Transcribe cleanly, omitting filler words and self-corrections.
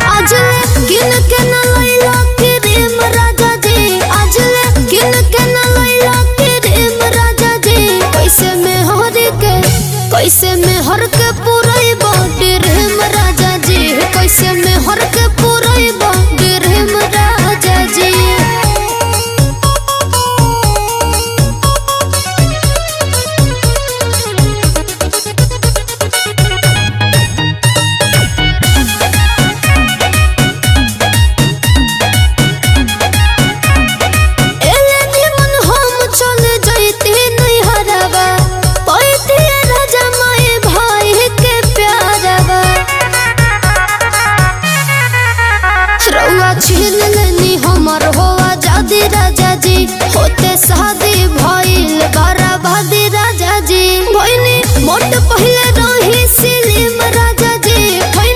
आजले किन के न लैला क्रीम राजा जी, आजले किन के न लैला क्रीम राजा जी। कैसे में हर के पूराई बॉडी रेम राजा जी, कैसे में हर के पूराई बॉडी रेम राजा जी। छीन लेनी हमर हो आजादी राजा जी, होते शादी